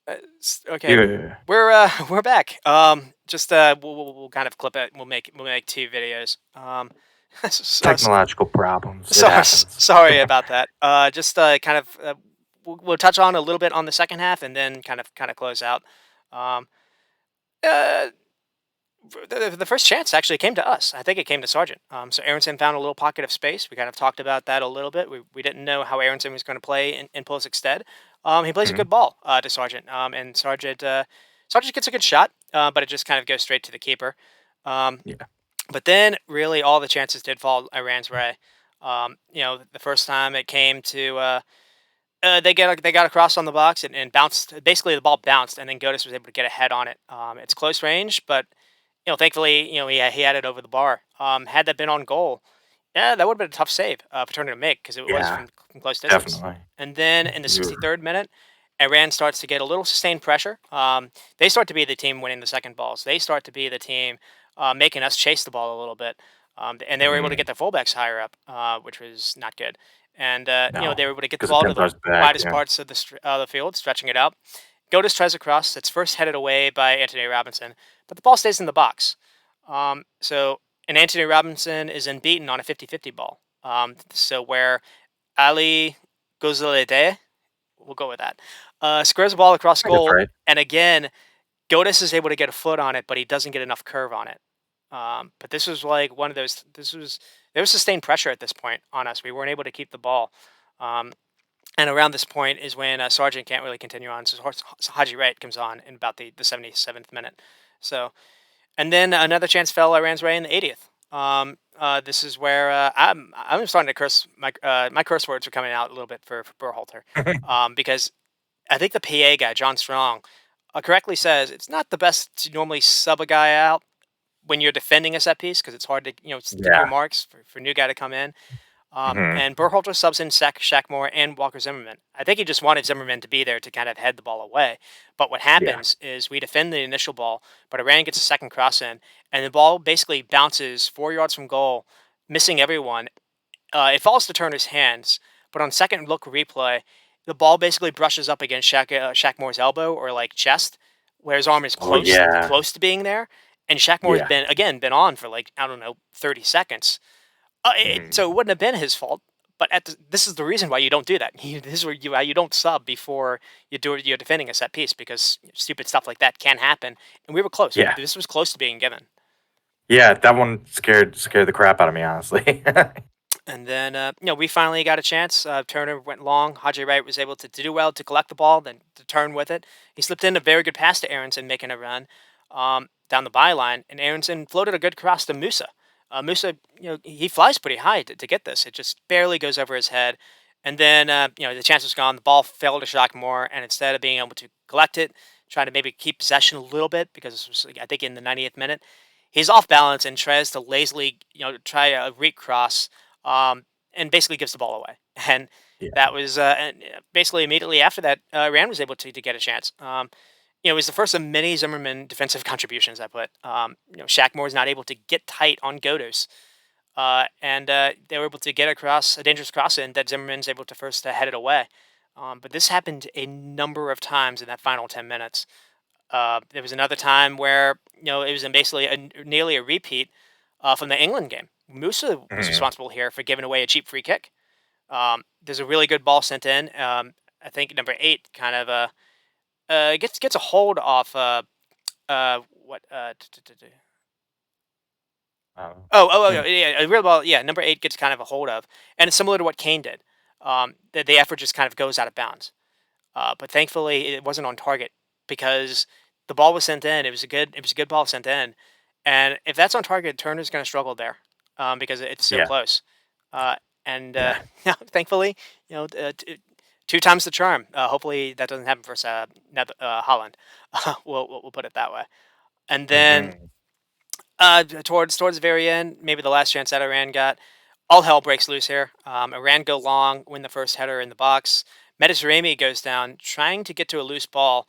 Okay, Yeah. we're back. Just we'll kind of clip it. We'll make two videos. Technological problems. It Sorry, happens. sorry about that. Just kind of we'll touch on a little bit on the second half, and then kind of close out. Um, uh, the first chance actually came to us. I think it came to Sargent. So Aronson found a little pocket of space. We kind of talked about that a little bit. We didn't know how Aronson was going to play in Pulisic stead. He plays a Mhm. good ball to Sargent, and Sargent gets a good shot, but it just kind of goes straight to the keeper. Um, Yeah. but then really all the chances did fall Iran's way. The first time it came to they got across on the box and bounced. Basically, the ball bounced, and then Godis was able to get a head on it. It's close range, but thankfully, he had it over the bar. Had that been on goal, yeah, that would have been a tough save for Turner to make because it was Yeah. from close distance. Definitely. And then in the Ugh. 63rd minute, Iran starts to get a little sustained pressure. They start to be the team winning the second balls. They start to be the team making us chase the ball a little bit. And they were able to Mhm. get their fullbacks higher up, which was not good. And No. they were able to get the Because it ball to kept the us back, widest yeah. parts of the field, stretching it out. Godis tries a cross. It's first headed away by Anthony Robinson, but the ball stays in the box. And Anthony Robinson is unbeaten on a 50-50 ball. So where Ali Gozalede, we'll go with that, squares the ball across I think that's goal, right. and again, Godis is able to get a foot on it, but he doesn't get enough curve on it. But this was like one of those. There was sustained pressure at this point on us. We weren't able to keep the ball. Um, and around this point is when Sargent can't really continue on. So Haji Wright comes on in about the 77th minute. So and then another chance fell Iran's way in the 80th. This is where I'm starting to curse. My curse words are coming out a little bit for Berhalter, because I think the PA guy John Strong correctly says it's not the best to normally sub a guy out when you're defending a set piece because it's hard to stick your Yeah. marks for a new guy to come in. Mhm. And Berhalter subs in Shackmore and Walker Zimmerman. I think he just wanted Zimmerman to be there to kind of head the ball away. But what Yeah. happens is we defend the initial ball, but Iran gets a second cross in, and the ball basically bounces 4 yards from goal, missing everyone. It falls to Turner's hands, but on second look replay, the ball basically brushes up against Shackmore's elbow or like chest, where his arm is Oh, close yeah. close to being there. And Shackmore has Yeah. been on for like I don't know 30 seconds, Mhm. so it wouldn't have been his fault. But this is the reason why you don't do that. This is why you don't sub before you're defending a set piece because stupid stuff like that can happen. And we were close. Yeah. This was close to being given. Yeah, that one scared the crap out of me, honestly. And then we finally got a chance. Turner went long. Haji Wright was able to do well to collect the ball, then to turn with it. He slipped in a very good pass to Aronson, making a run down the byline, and Aronson floated a good cross to Musa. Musa, he flies pretty high to get this. It just barely goes over his head. And then, the chance was gone. The ball fell to Shockmore, and instead of being able to collect it, trying to maybe keep possession a little bit, because this was, I think, in the 90th minute, he's off balance and tries to lazily, try a recross, and basically gives the ball away. And Yeah. that was basically immediately after that, Rand was able to get a chance. It was the first of many Zimmerman defensive contributions I put. Shaq Moore's not able to get tight on Godos. And they were able to get across a dangerous cross in that Zimmerman's able to first head it away. But this happened a number of times in that final 10 minutes. There was another time where it was basically nearly a repeat from the England game. Musa was Mhm. responsible here for giving away a cheap free kick. There's a really good ball sent in. I think number 8 kind of gets a hold off what Oh. yeah, Hmm. yeah, a real ball. Yeah, number 8 gets kind of a hold of, and it's similar to what Kane did. The effort just kind of goes out of bounds. But thankfully, it wasn't on target because the ball was sent in. It was a good ball sent in, and if that's on target, Turner's going to struggle there because it's so Yeah. close. Uh, and Yeah. thankfully, two times the charm. Hopefully, that doesn't happen for Holland. We'll put it that way. And then Mhm. towards the very end, maybe the last chance that Iran got, all hell breaks loose here. Iran go long, win the first header in the box. Mediterranean goes down, trying to get to a loose ball.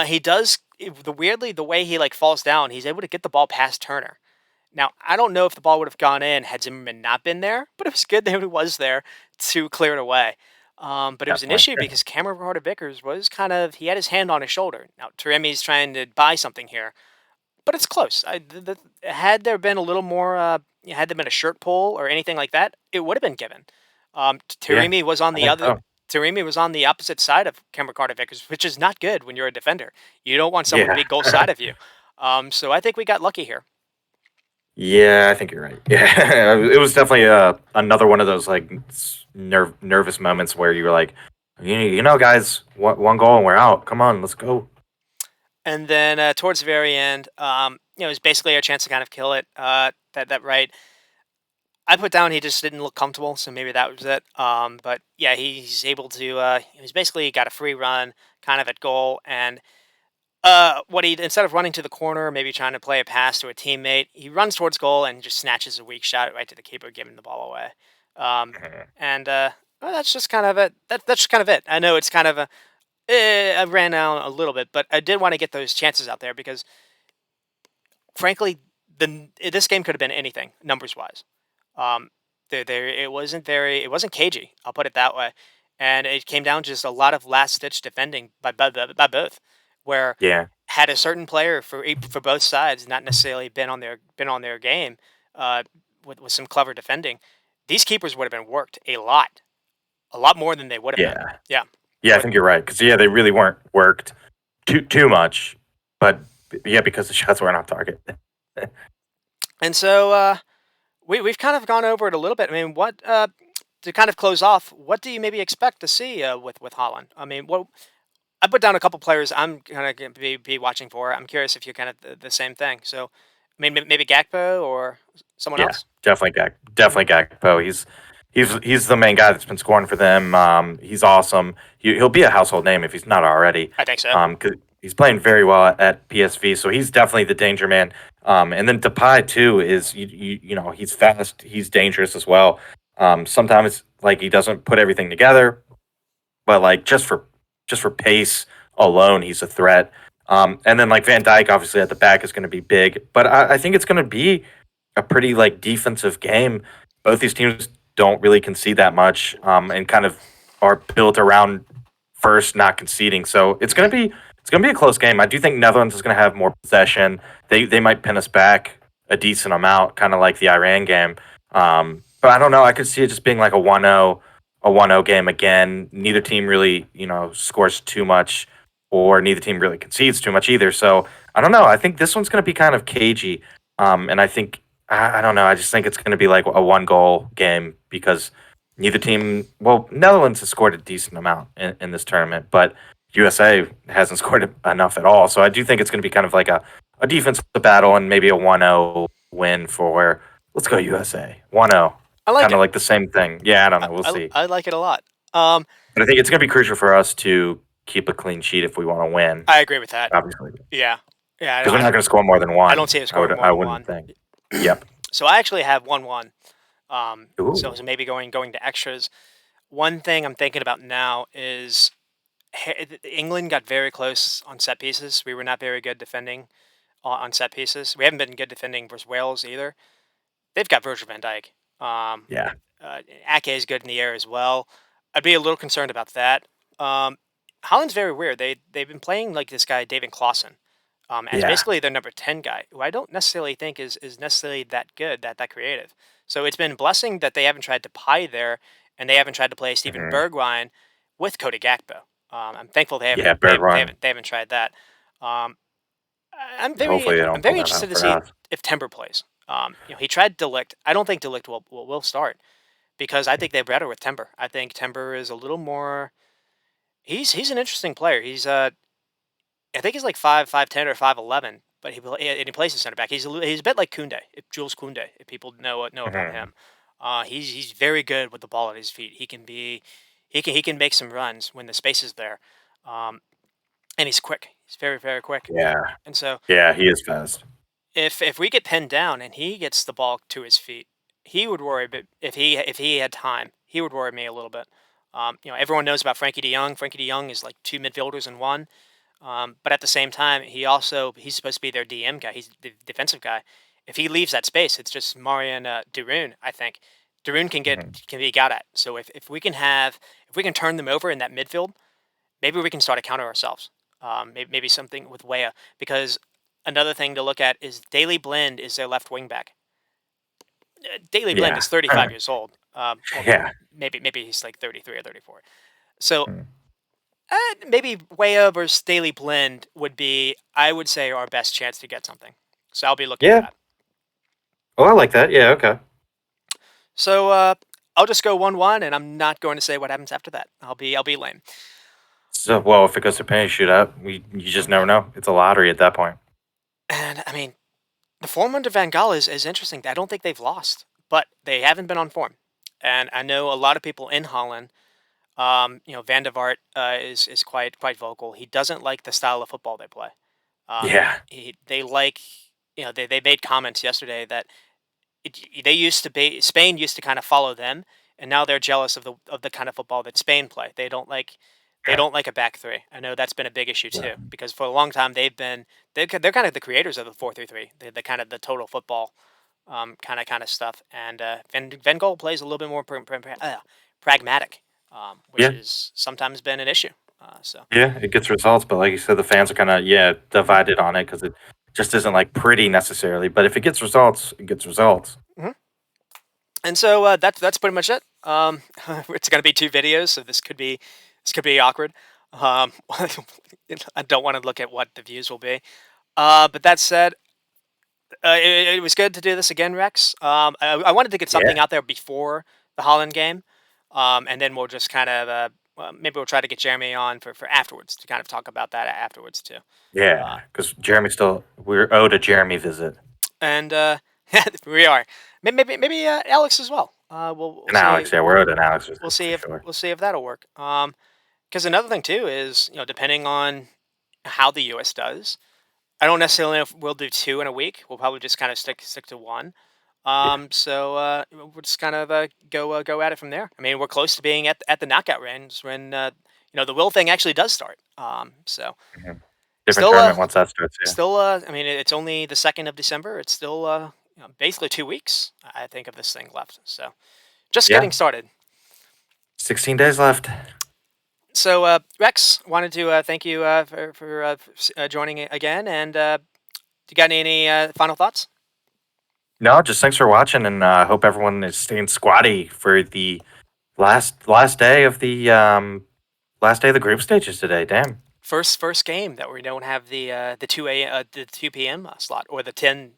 He does the way he like falls down. He's able to get the ball past Turner. Now I don't know if the ball would have gone in had Zimmerman not been there, but it was good that he was there to clear it away. But it was an definitely. issue because Cameron Carter Vickers was he had his hand on his shoulder. Now, Taremi's trying to buy something here, but it's close. Had there been a little more, had there been a shirt pull or anything like that, it would have been given. Yeah, Taremi was on I the think other. so. Taremi was on the opposite side of Cameron Carter Vickers, which is not good when you're a defender. You don't want someone to Yeah. be goal side of you. So I think we got lucky here. Yeah, I think you're right. Yeah, it was definitely another one of those like nervous moments where you were like, you know, guys, one goal and we're out. Come on, let's go. And then towards the very end, it was basically our chance to kind of kill it. That right. I put down he just didn't look comfortable, so maybe that was it. But yeah, he's able to. He's basically got a free run, kind of at goal, and what he instead of running to the corner, maybe trying to play a pass to a teammate, he runs towards goal and just snatches a weak shot right to the keeper, giving the ball away. Um, Mhm. and well, that's just kind of it. That's just kind of it. I know it's kind of a. I ran down a little bit, but I did want to get those chances out there because, frankly, this game could have been anything numbers wise. Um, it wasn't cagey. I'll put it that way, and it came down to just a lot of last ditch defending by both, where Yeah, had a certain player for both sides not necessarily been on their game, uh, with some clever defending, these keepers would have been worked a lot more than they would have been. yeah, Yeah, yeah. I but think you're right because yeah, they really weren't worked too much, but yeah, because the shots weren't off target. and so we've kind of gone over it a little bit. I mean, what to kind of close off, what do you maybe expect to see with Holland? I mean, what I put down a couple players I'm kind of going to be watching for. I'm curious if you're kind of the same thing. So, I mean, maybe Gakpo or someone Yeah, else. definitely Gakpo. He's the main guy that's been scoring for them. He's awesome. He'll be a household name if he's not already. I think so. 'Cause he's playing very well at PSV, so he's definitely the danger man. And then Depay too is you know he's fast, he's dangerous as well. Sometimes like he doesn't put everything together, but like just for pace alone, he's a threat. And then like Van Dyke, obviously at the back is going to be big, but I think it's going to be a pretty like defensive game. Both these teams don't really concede that much, and kind of are built around first not conceding. So it's gonna be a close game. I do think Netherlands is gonna have more possession. They might pin us back a decent amount, kind of like the Iran game. But I don't know. I could see it just being like a 1-0 game again. Neither team really, scores too much, or neither team really concedes too much either. So I don't know. I think this one's going to be kind of cagey. And I think I don't know. I just think it's going to be like a one goal game because neither team. Well, Netherlands has scored a decent amount in this tournament, but USA hasn't scored enough at all. So I do think it's going to be kind of like a defensive battle and maybe a 1-0 win for. Let's go USA 1-0. I like Kind of it. like the same thing. Yeah, I don't know. We'll I, see. I like it a lot. Um, But I think it's going to be crucial for us to keep a clean sheet if we want to win, I agree with that. obviously, Yeah, yeah. because we're not going to score more than I one. don't see it I would. scoring more I than wouldn't one. think. Yep. So I actually have 1-1. So Ooh. maybe going to extras. One thing I'm thinking about now is England got very close on set pieces. We were not very good defending on set pieces. We haven't been good defending versus Wales either. They've got Virgil van Dijk. Um, Yeah. Ake is good in the air as well. I'd be a little concerned about that. Um, Holland's very weird. They've been playing like this guy David Clausen, as Yeah. basically their number 10 guy, who I don't necessarily think is necessarily that good, that creative. So it's been a blessing that they haven't tried to pie there, and they haven't tried to play Steven Hmm. Bergwijn with Cody Gakpo. I'm thankful they haven't Yeah. they Bird haven't they run. haven't, they haven't tried that. Um, Hopefully they I'm don't pull very that interested out to for see us. if Timber plays. He tried Delict. I don't think Delict will start because I think they're better with Timber. I think Timber is a little more. He's an interesting player. I think he's like 5'10" or 5'11", but and he plays the center back. He's a bit like Kunde, if Jules Kunde, if people know about Hmm. him. He's very good with the ball at his feet. He can make some runs when the space is there, um, and he's quick. He's very very quick. Yeah. And so Yeah. He is fast. if we get pinned down and he gets the ball to his feet, he would worry. But if he had time, he would worry me a little bit. Everyone knows about Frankie De Jong. Frankie De Jong is like two midfielders in one. But at the same time, he's supposed to be their DM guy. He's the defensive guy. If he leaves that space, it's just Marian Darun, I think. Darun Mhm. can be got at. So if we can turn them over in that midfield, maybe we can start a counter ourselves. Maybe something with Wea, because another thing to look at is Daily Blend is their left wing back. Daily Blend Yeah. is 35 years old. Well, Yeah. maybe he's like 33 or 34. So Mm. maybe Wea versus Daily Blend would be, I would say, our best chance to get something. So I'll be looking for Yeah. that. Oh, I like that. Yeah, okay. So I'll just go 1-1, and I'm not going to say what happens after that. I'll be lame. So, well, if it goes to penalty shootout, you just never know. It's a lottery at that point. And I mean, the form under Van Gaal is interesting. I don't think they've lost, but they haven't been on form. And I know a lot of people in Holland. Van der Vaart is quite vocal. He doesn't like the style of football they play. Yeah. They like, they made comments yesterday that they used to be, Spain used to kind of follow them, and now they're jealous of the kind of football that Spain play. They Yeah. don't like a back three. I know that's been a big issue Yeah. too, because for a long time they're kind of the creators of the 4-3-3. The kind of the total football kind of stuff. And Van Gaal plays a little bit more pragmatic, which Yeah. has sometimes been an issue. So. Yeah, it gets results, but like you said, the fans are kind of Mhm, divided on it because it just isn't like pretty necessarily. But if it gets results, it gets results. mhm. And so that's pretty much it. It's going to be two videos, so this could be awkward. I don't want to look at what the views will be. But that said, it was good to do this again, Rex. I wanted to get Yeah, something out there before the Holland game, and then we'll just kind of maybe we'll try to get Jeremy on for afterwards to kind of talk about that afterwards too. Uh, yeah, because we're owed a Jeremy visit and we are maybe Alex as well. We'll and Alex. see. Yeah, we're owed an Alex visit for sure. We'll see if that'll work. Because another thing too is, depending on how the U.S. does, I don't necessarily know if we'll do two in a week. We'll probably just kind of stick to one. Yeah, So we'll just kind of go at it from there. I mean, we're close to being at the knockout range when the will thing actually does start. So mhm. Different still tournament once that starts. Yeah, I mean, it's only the 2nd of December. It's still basically 2 weeks, I think, of this thing left. So just yeah. getting started. 16 days left. So, Rex, wanted to thank you for joining again. And you got any final thoughts? No, just thanks for watching, and I hope everyone is staying squatty for the last day of the the group stages today. Damn. First game that we don't have the 2 p.m. Slot, or the 10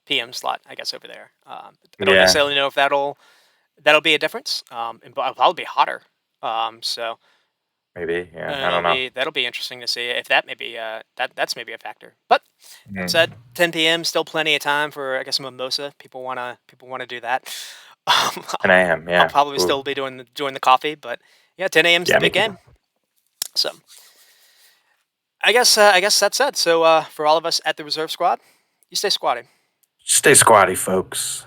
p.m. slot, I guess, over there. I don't Yeah, necessarily know if that'll be a difference. It'll probably be hotter. So maybe. Yeah, I don't know. that'll be interesting to see if that maybe that's maybe a factor. But that said, Mhm. 10 p.m. still plenty of time for, I guess, a mimosa. People wanna do that. Um, 10 a.m. I'll Yeah. probably Ooh. still be doing the coffee, but yeah, 10 a.m. is the Yeah, me big too. game. So I guess that's it. So for all of us at the reserve squad, you stay squatting. Stay squatty, folks.